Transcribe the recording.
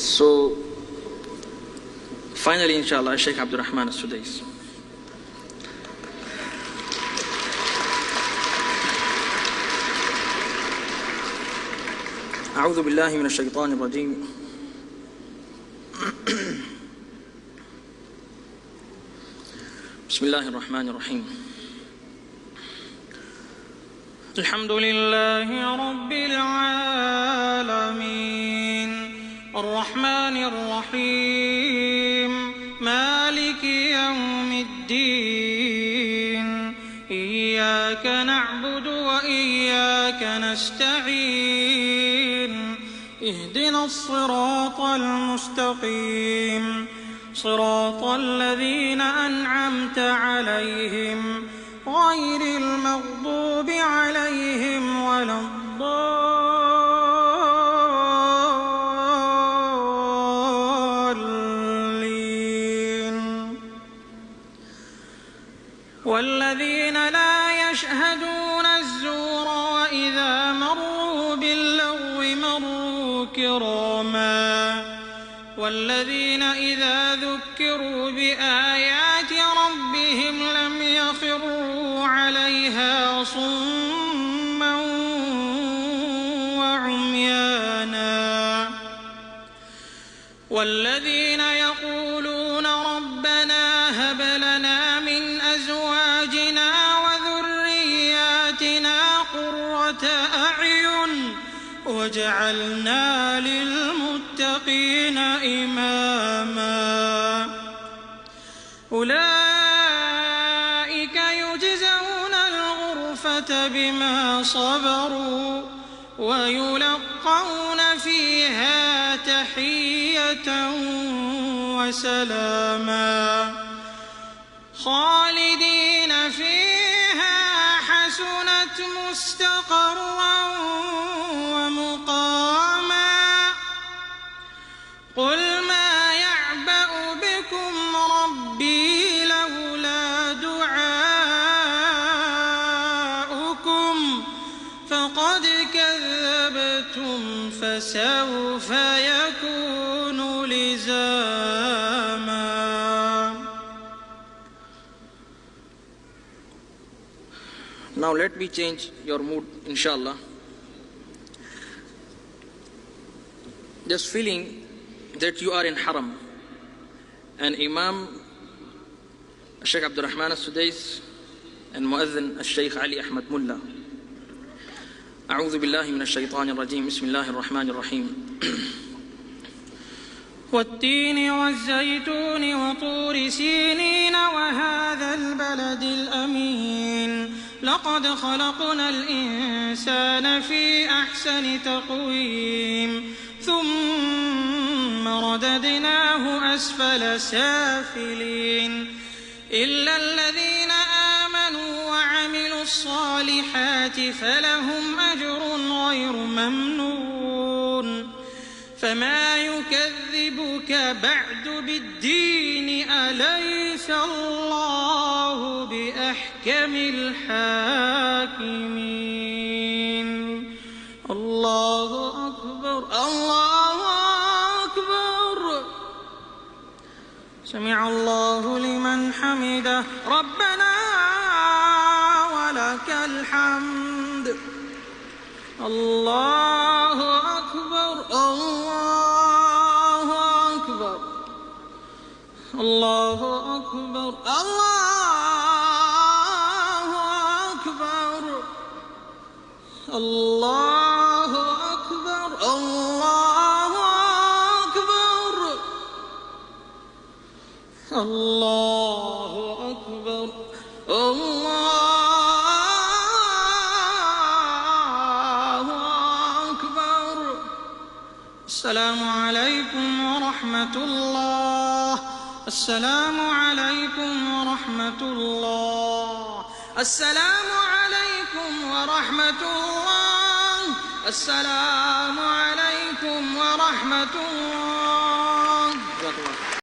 So, finally, inshallah, Sheikh Abdul Rahman As-Sudais. أعوذ بالله من الشيطان الرجيم. بسم الله الرحمن الرحيم. الحمد لله رب العالمين الرحمن الرحيم مالك يوم الدين إياك نعبد وإياك نستعين اهدنا الصراط المستقيم صراط الذين أنعمت عليهم غير المغضوب عليهم ولا الضالين والذين لا يشهدون الزور وإذا مروا باللغو مروا كراما والذين إذا ذكروا بآيات ربهم لم يخروا عليها صما وعميانا والذين يقولون ربنا هب لنا من أزواجنا وذرياتنا قرة أعين واجعلنا للمتقين إماما أولئك يجزون الغرفة بما صبروا ويلقون فيها تحية وسلاما خالدين فيها حسنت مستقرا ومقاما قل ما يعبأ بكم ربي لولا دعاؤكم فقد كذبتم فسوف يكون لزاما. Now let me change your mood, inshallah. Just feeling that you are in haram and Imam Sheikh Abdul Rahman As-Sudais and Muazzin Al-Sheikh Ali Ahmad Mullah. أعوذ بالله من الشيطان الرجيم. بسم الله الرحمن الرحيم. والتين والزيتون وطور سينين وهذا البلد الأمين لقد خلقنا الإنسان في أحسن تقويم ثم رددناه أسفل سافلين إلا الذين آمنوا وعملوا الصالحات فلهم أجر غير ممنون فما يكذبك بعد بالدين أليس الله بأحكم الحاكمين. الله أكبر الله أكبر. سمع الله لمن حمده ربنا ولك الحمد. الله أكبر الله أكبر الله أكبر الله أكبر الله أكبر الله أكبر الله أكبر الله أكبر. السلام عليكم ورحمة الله. السلام عليكم ورحمة الله. السلام عليكم ورحمة الله. السلام عليكم ورحمة الله.